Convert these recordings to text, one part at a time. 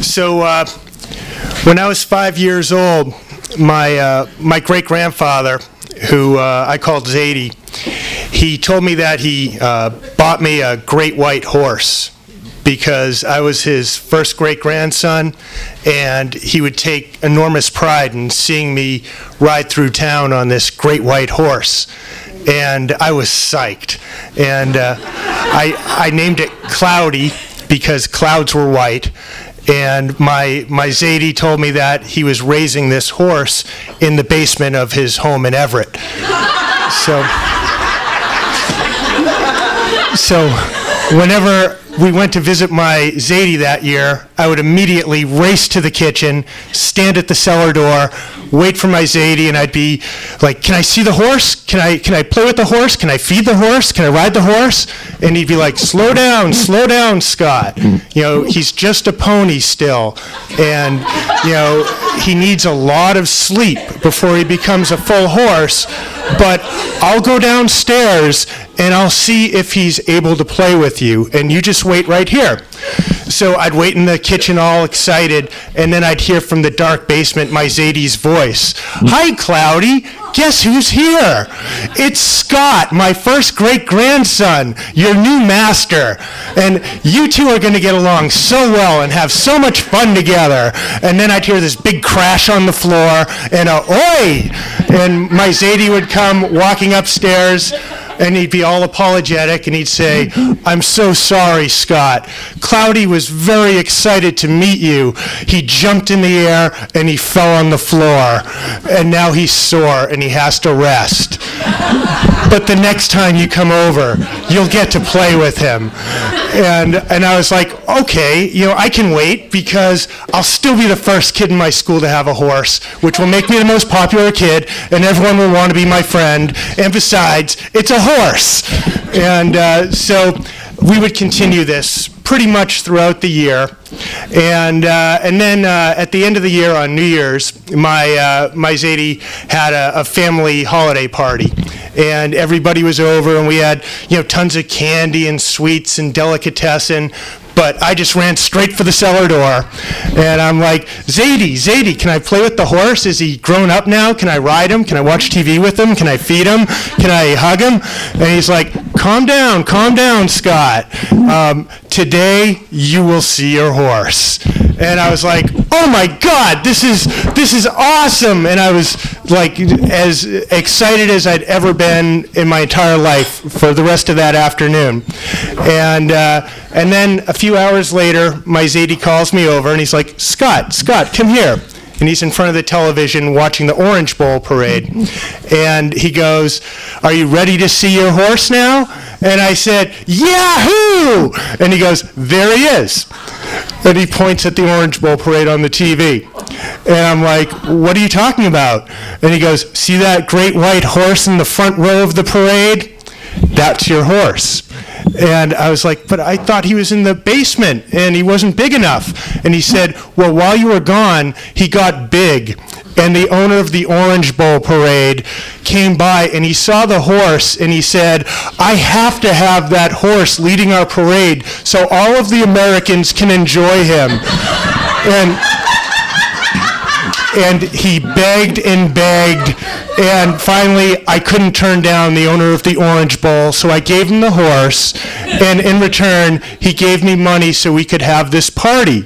So when I was 5 years old, my great-grandfather, who I called Zadie, he told me that he bought me a great white horse because I was his first great-grandson, and he would take enormous pride in seeing me ride through town on this great white horse. And I was psyched. And I named it Cloudy because clouds were white. And my Zadie told me that he was raising this horse in the basement of his home in Everett. So whenever we went to visit my Zadie that year, I would immediately race to the kitchen, stand at the cellar door, wait for my Zadie, and I'd be like, "Can I see the horse? Can I play with the horse? Can I feed the horse? Can I ride the horse?" And he'd be like, slow down, Scott. You know, he's just a pony still, and you know, he needs a lot of sleep before he becomes a full horse. But I'll go downstairs and I'll see if he's able to play with you, and you just wait right here. So I'd wait in the kitchen all excited, and then I'd hear from the dark basement my Zadie's voice. "Hi, Cloudy. Guess who's here? It's Scott, my first great-grandson, your new master. And you two are going to get along so well and have so much fun together." And then I'd hear this big crash on the floor, and a "Oi!" And my Zadie would come walking upstairs, and he'd be all apologetic, and he'd say, "I'm so sorry, Scott. Cloudy was very excited to meet you. He jumped in the air, and he fell on the floor. And now he's sore, and he has to rest. But the next time you come over, you'll get to play with him." And I was like, okay, you know, I can wait because I'll still be the first kid in my school to have a horse, which will make me the most popular kid, and everyone will want to be my friend. And besides, it's a horse. And so we would continue this pretty much throughout the year. And then at the end of the year on New Year's, my Zadie had a family holiday party. And everybody was over, and we had, you know, tons of candy and sweets and delicatessen. But I just ran straight for the cellar door, and I'm like, Zadie, can I play with the horse? Is he grown up now? Can I ride him? Can I watch TV with him? Can I feed him? Can I hug him? And he's like, calm down, Scott. Today you will see your horse. And I was like, oh my God, this is awesome. And I was like as excited as I'd ever been in my entire life for the rest of that afternoon. And then a few hours later, my Zadie calls me over, and he's like, Scott, come here. And he's in front of the television watching the Orange Bowl parade. And he goes, "Are you ready to see your horse now?" And I said, "Yahoo!" And he goes, "There he is." And he points at the Orange Bowl parade on the TV. And I'm like, "What are you talking about?" And he goes, "See that great white horse in the front row of the parade? That's your horse." And I was like, "But I thought he was in the basement and he wasn't big enough." And he said, "Well, while you were gone, he got big. And the owner of the Orange Bowl parade came by and he saw the horse and he said, 'I have to have that horse leading our parade so all of the Americans can enjoy him.'" And he begged and begged, and finally I couldn't turn down the owner of the Orange Bowl, so I gave him the horse, and in return he gave me money so we could have this party,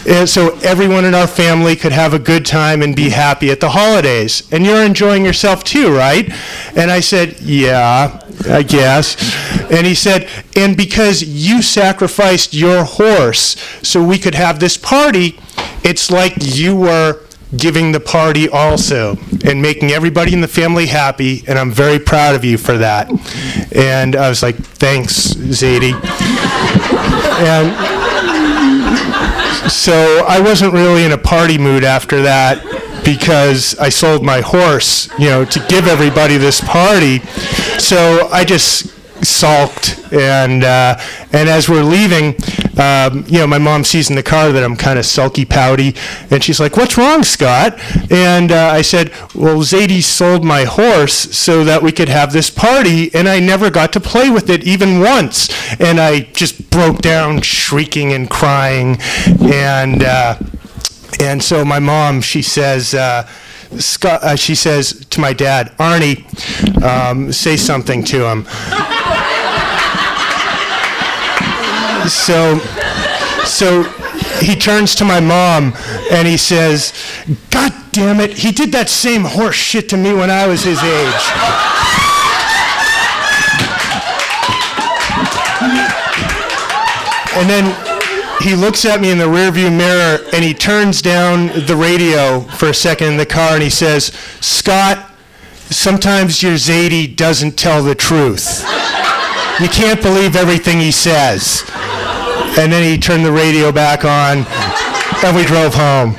and so everyone in our family could have a good time and be happy at the holidays. "And you're enjoying yourself too, right?" And I said, "Yeah, I guess." And he said, "And because you sacrificed your horse so we could have this party, it's like you were giving the party also and making everybody in the family happy, and I'm very proud of you for that." And I was like, "Thanks, Zadie." And so I wasn't really in a party mood after that because I sold my horse, you know, to give everybody this party. So I just sulked, and as we're leaving, my mom sees in the car that I'm kind of sulky, pouty, and she's like, "What's wrong, Scott?" And I said, "Well, Zadie sold my horse so that we could have this party, and I never got to play with it even once." And I just broke down, shrieking and crying, and so my mom, she says, Scott, she says to my dad, "Arnie, say something to him." So he turns to my mom and he says, "God damn it, he did that same horse shit to me when I was his age." And then he looks at me in the rearview mirror and he turns down the radio for a second in the car and he says, "Scott, sometimes your Zadie doesn't tell the truth. You can't believe everything he says." And then he turned the radio back on and we drove home.